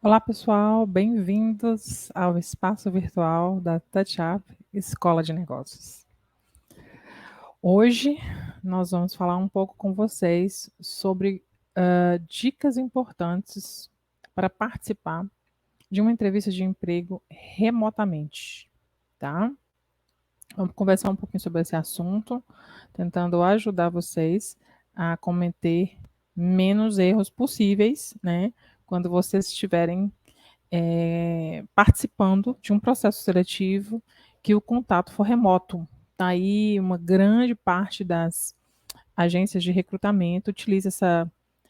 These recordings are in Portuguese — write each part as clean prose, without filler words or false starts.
Olá, pessoal, bem-vindos ao espaço virtual da TouchUp Escola de Negócios. Hoje nós vamos falar um pouco com vocês sobre dicas importantes para participar de uma entrevista de emprego remotamente, tá? Vamos conversar um pouquinho sobre esse assunto, tentando ajudar vocês a cometer menos erros possíveis, né? Quando vocês estiverem participando de um processo seletivo que o contato for remoto. Aí uma grande parte das agências de recrutamento utiliza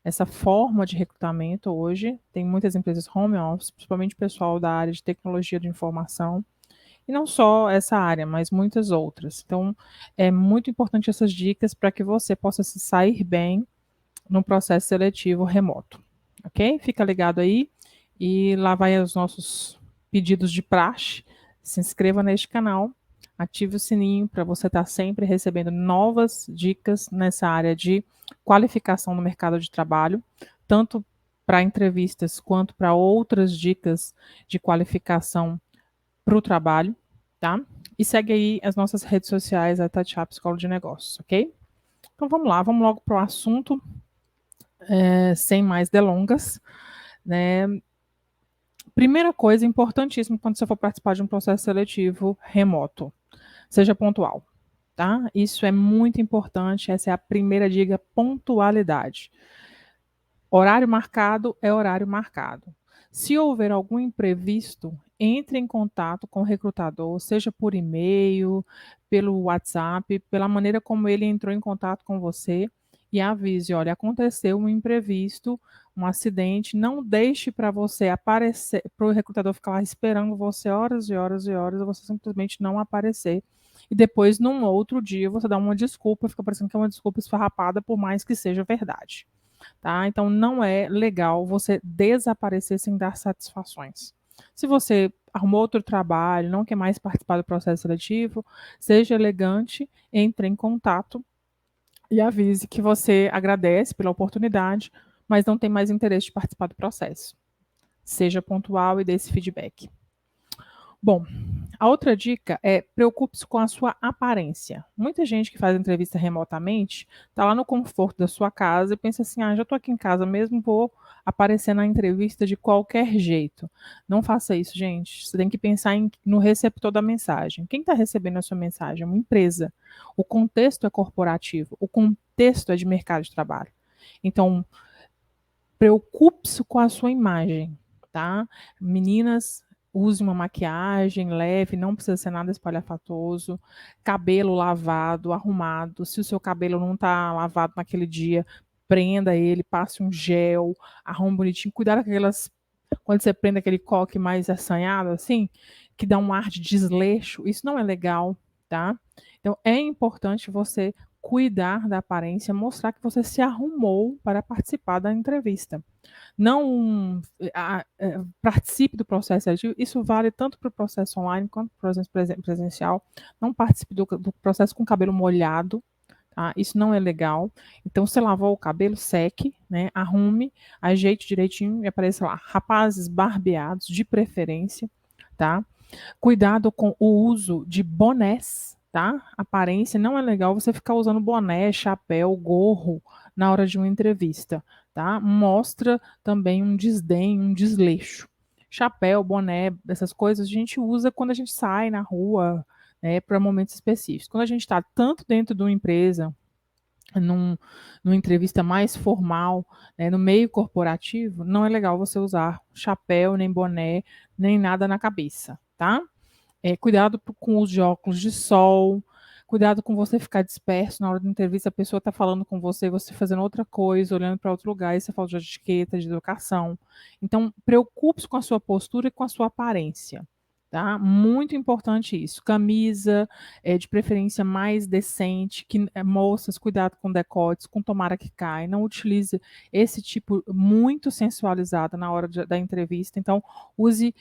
essa forma de recrutamento hoje. Tem muitas empresas home office, principalmente o pessoal da área de tecnologia de informação, e não só essa área, mas muitas outras. Então, é muito importante essas dicas para que você possa se sair bem no processo seletivo remoto, ok? Fica ligado aí e lá vai os nossos pedidos de praxe. Se inscreva neste canal, ative o sininho para você estar sempre recebendo novas dicas nessa área de qualificação no mercado de trabalho, tanto para entrevistas quanto para outras dicas de qualificação para o trabalho, tá? E segue aí as nossas redes sociais, a TouchUp Escola de Negócios, ok? Então vamos lá, vamos logo para o assunto, sem mais delongas, né? Primeira coisa importantíssima quando você for participar de um processo seletivo remoto, seja pontual, tá? Isso é muito importante, essa é a primeira dica, pontualidade. Horário marcado é horário marcado. Se houver algum imprevisto, entre em contato com o recrutador, seja por e-mail, pelo WhatsApp, pela maneira como ele entrou em contato com você e avise: olha, aconteceu um imprevisto, um acidente, não deixe para você aparecer, para o recrutador ficar lá esperando você horas e horas e horas, e você simplesmente não aparecer. E depois, num outro dia, você dá uma desculpa, fica parecendo que é uma desculpa esfarrapada, por mais que seja verdade. Tá? Então não é legal você desaparecer sem dar satisfações. Se você arrumou outro trabalho, não quer mais participar do processo seletivo, seja elegante, entre em contato e avise que você agradece pela oportunidade, mas não tem mais interesse de participar do processo. Seja pontual e dê esse feedback. Bom, a outra dica é preocupe-se com a sua aparência. Muita gente que faz entrevista remotamente está lá no conforto da sua casa e pensa assim: ah, já estou aqui em casa mesmo, vou aparecer na entrevista de qualquer jeito. Não faça isso, gente. Você tem que pensar no receptor da mensagem. Quem está recebendo a sua mensagem? É uma empresa. O contexto é corporativo, o contexto é de mercado de trabalho. Então, preocupe-se com a sua imagem, tá? Meninas, use uma maquiagem leve, não precisa ser nada espalhafatoso. Cabelo lavado, arrumado. Se o seu cabelo não está lavado naquele dia, prenda ele, passe um gel, arrume bonitinho. Cuidado com aquelas. Quando você prende aquele coque mais assanhado, assim, que dá um ar de desleixo, isso não é legal, tá? Então, é importante você cuidar da aparência, mostrar que você se arrumou para participar da entrevista. Não participe do processo seletivo, isso vale tanto para o processo online quanto para o processo presencial. Não participe do processo com o cabelo molhado, tá? Isso não é legal. Então, você lavou o cabelo, seque, né? Arrume, ajeite direitinho e apareça lá. Rapazes barbeados, de preferência, tá? Cuidado com o uso de bonés, tá? Aparência, não é legal você ficar usando boné, chapéu, gorro na hora de uma entrevista, tá? Mostra também um desdém, um desleixo. Chapéu, boné, essas coisas a gente usa quando a gente sai na rua, né, para momentos específicos. Quando a gente está tanto dentro de uma empresa, num, numa entrevista mais formal, né, no meio corporativo, não é legal você usar chapéu, nem boné, nem nada na cabeça, tá? Cuidado com o uso de óculos de sol, cuidado com você ficar disperso na hora da entrevista, a pessoa está falando com você, você fazendo outra coisa, olhando para outro lugar, isso é falta de etiqueta, de educação. Então, preocupe-se com a sua postura e com a sua aparência. Tá? Muito importante isso. Camisa, de preferência mais decente, que moças, cuidado com decotes, com tomara que cai. Não utilize esse tipo muito sensualizado na hora da entrevista. Então, use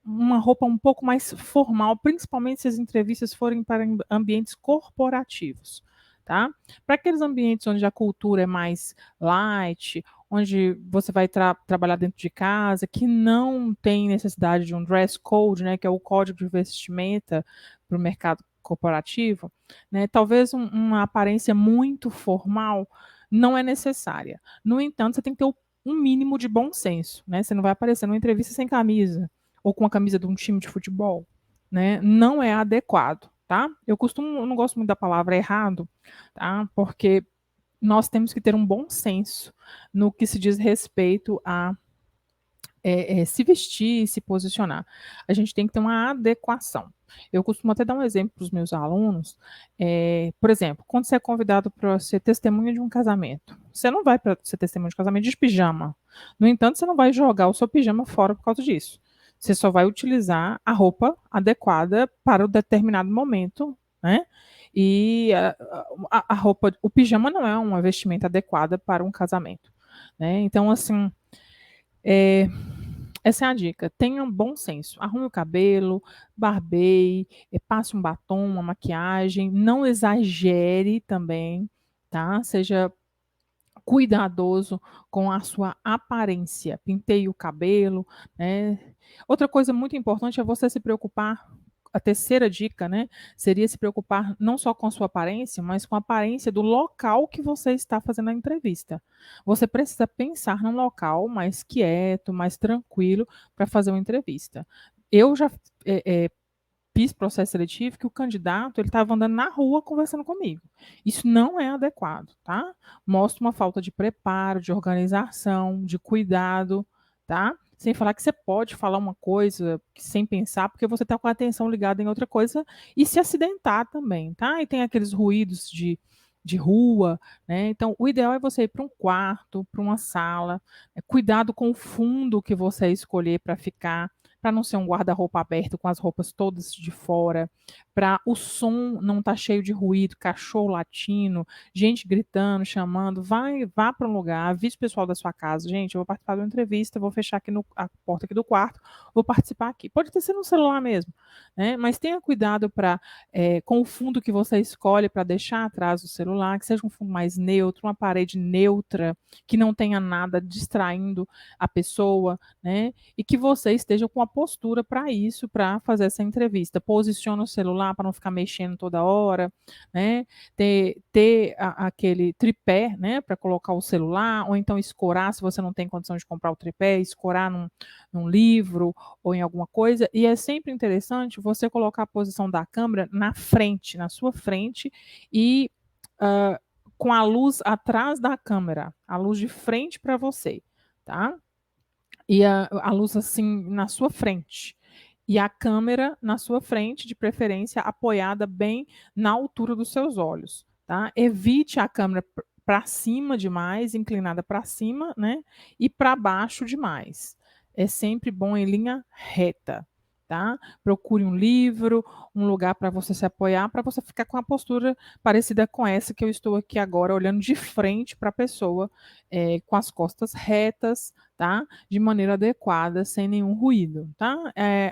uma roupa um pouco mais formal, principalmente se as entrevistas forem para ambientes corporativos, tá? Para aqueles ambientes onde a cultura é mais light, onde você vai trabalhar dentro de casa, que não tem necessidade de um dress code, né, que é o código de vestimenta para o mercado corporativo, né, talvez uma aparência muito formal não é necessária. No entanto, você tem que ter um mínimo de bom senso, né? Você não vai aparecer numa entrevista sem camisa ou com a camisa de um time de futebol, né? Não é adequado, tá? Eu não gosto muito da palavra errado, tá? Porque nós temos que ter um bom senso no que se diz respeito a se vestir, se posicionar. A gente tem que ter uma adequação. Eu costumo até dar um exemplo para os meus alunos. Por exemplo, quando você é convidado para ser testemunha de um casamento, você não vai para ser testemunha de casamento de pijama. No entanto, você não vai jogar o seu pijama fora por causa disso. Você só vai utilizar a roupa adequada para o determinado momento, né? E a roupa, o pijama não é uma vestimenta adequada para um casamento, né? Então, assim, é, essa é a dica. Tenha um bom senso. Arrume o cabelo, barbeie, passe um batom, uma maquiagem. Não exagere também, tá? Seja cuidadoso com a sua aparência. Penteie o cabelo, né? Outra coisa muito importante é você se preocupar. A terceira dica, né, seria se preocupar não só com a sua aparência, mas com a aparência do local que você está fazendo a entrevista. Você precisa pensar num local mais quieto, mais tranquilo para fazer uma entrevista. Eu já fiz processo seletivo que o candidato ele estava andando na rua conversando comigo. Isso não é adequado, tá? Mostra uma falta de preparo, de organização, de cuidado, tá? Sem falar que você pode falar uma coisa sem pensar, porque você está com a atenção ligada em outra coisa e se acidentar também, tá? E tem aqueles ruídos de rua, né? Então, o ideal é você ir para um quarto, para uma sala, cuidado com o fundo que você escolher para ficar, para não ser um guarda-roupa aberto com as roupas todas de fora, para o som não estar cheio de ruído, cachorro latindo, gente gritando, chamando. Vá para um lugar, avise o pessoal da sua casa. Gente, eu vou participar de uma entrevista, vou fechar aqui a porta aqui do quarto, vou participar aqui. Pode ter sido no celular mesmo, né? Mas tenha cuidado com o fundo que você escolhe para deixar atrás do celular, que seja um fundo mais neutro, uma parede neutra, que não tenha nada distraindo a pessoa, né? E que você esteja com a postura para isso, para fazer essa entrevista. Posiciona o celular para não ficar mexendo toda hora, né? Ter aquele tripé, né, para colocar o celular, ou então escorar, se você não tem condição de comprar o tripé, escorar num livro ou em alguma coisa. E é sempre interessante você colocar a posição da câmera na frente, na sua frente, e uh, com a luz atrás da câmera, a luz de frente para você, tá? E a luz assim na sua frente. E a câmera na sua frente, de preferência apoiada bem na altura dos seus olhos, tá? Evite a câmera para cima demais, inclinada para cima, né? E para baixo demais. É sempre bom em linha reta, tá? Procure um livro, um lugar para você se apoiar, para você ficar com a postura parecida com essa que eu estou aqui agora, olhando de frente para a pessoa, com as costas retas, tá? De maneira adequada, sem nenhum ruído, tá?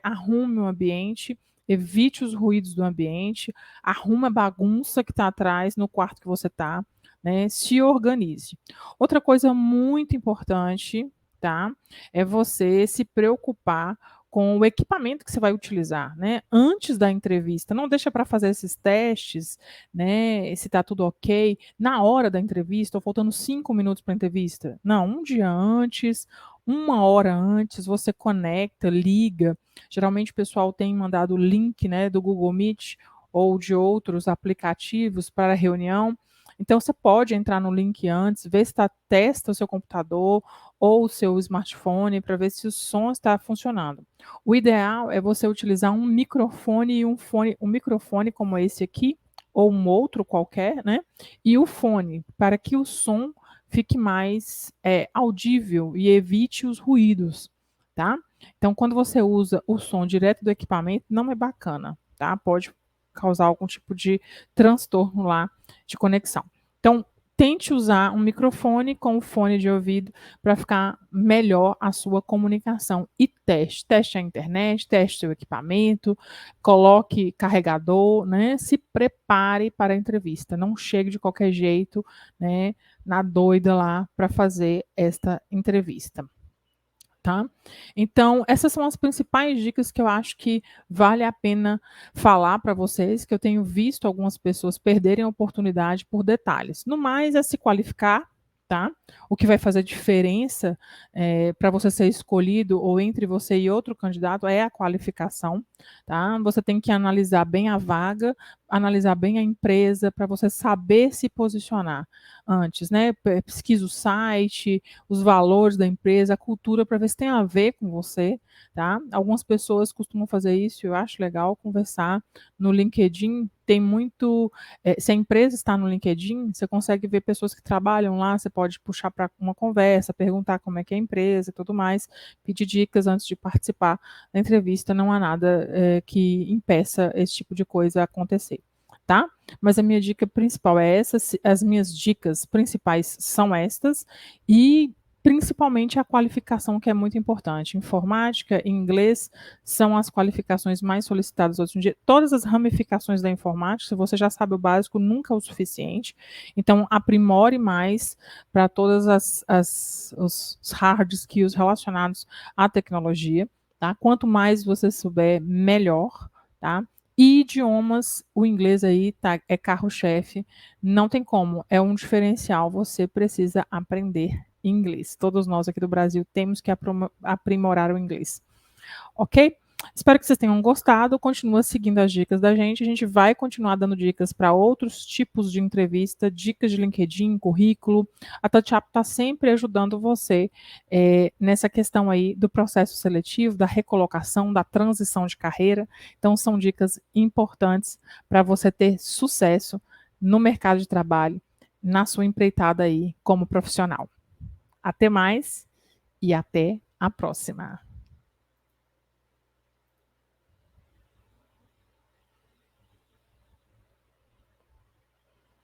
Arrume o ambiente, evite os ruídos do ambiente, arrume a bagunça que está atrás no quarto que você está, né? Se organize. Outra coisa muito importante, tá? É você se preocupar com o equipamento que você vai utilizar, né? Antes da entrevista, não deixa para fazer esses testes, né? Se está tudo ok na hora da entrevista, ou faltando 5 minutos para a entrevista. Não, um dia antes, 1 hora antes, você conecta, liga. Geralmente o pessoal tem mandado o link, né, do Google Meet ou de outros aplicativos para a reunião. Então você pode entrar no link antes, ver se testa o seu computador ou o seu smartphone para ver se o som está funcionando. O ideal é você utilizar um microfone e um microfone como esse aqui, ou um outro qualquer, né? E o fone, para que o som fique mais audível e evite os ruídos, tá? Então, quando você usa o som direto do equipamento, não é bacana, tá? Pode causar algum tipo de transtorno lá de conexão. Então, tente usar um microfone com o fone de ouvido para ficar melhor a sua comunicação. E teste a internet, teste o equipamento, coloque carregador, né? Se prepare para a entrevista. Não chegue de qualquer jeito, né? Na doida lá para fazer esta entrevista. Tá? Então, essas são as principais dicas que eu acho que vale a pena falar para vocês, que eu tenho visto algumas pessoas perderem a oportunidade por detalhes. No mais, é se qualificar, tá? O que vai fazer diferença para você ser escolhido ou entre você e outro candidato é a qualificação, tá? Você tem que analisar bem a vaga, analisar bem a empresa para você saber se posicionar antes, né? Pesquisa o site, os valores da empresa, a cultura, para ver se tem a ver com você, tá? Algumas pessoas costumam fazer isso, eu acho legal conversar no LinkedIn. Tem muito. Se a empresa está no LinkedIn, você consegue ver pessoas que trabalham lá, você pode puxar para uma conversa, perguntar como é que é a empresa e tudo mais, pedir dicas antes de participar da entrevista. Não há nada que impeça esse tipo de coisa acontecer, tá? Mas a minha dica principal é essa, as minhas dicas principais são estas, e principalmente a qualificação, que é muito importante. Informática e inglês são as qualificações mais solicitadas hoje em dia. Todas as ramificações da informática, se você já sabe o básico, nunca é o suficiente. Então, aprimore mais para todas os hard skills relacionados à tecnologia, tá? Quanto mais você souber, melhor, tá? E idiomas, o inglês aí é carro-chefe, não tem como, é um diferencial, você precisa aprender inglês. Todos nós aqui do Brasil temos que aprimorar o inglês. Ok? Espero que vocês tenham gostado. Continua seguindo as dicas da gente. A gente vai continuar dando dicas para outros tipos de entrevista, dicas de LinkedIn, currículo. A TouchUp está sempre ajudando você nessa questão aí do processo seletivo, da recolocação, da transição de carreira. Então, são dicas importantes para você ter sucesso no mercado de trabalho, na sua empreitada aí como profissional. Até mais e até a próxima.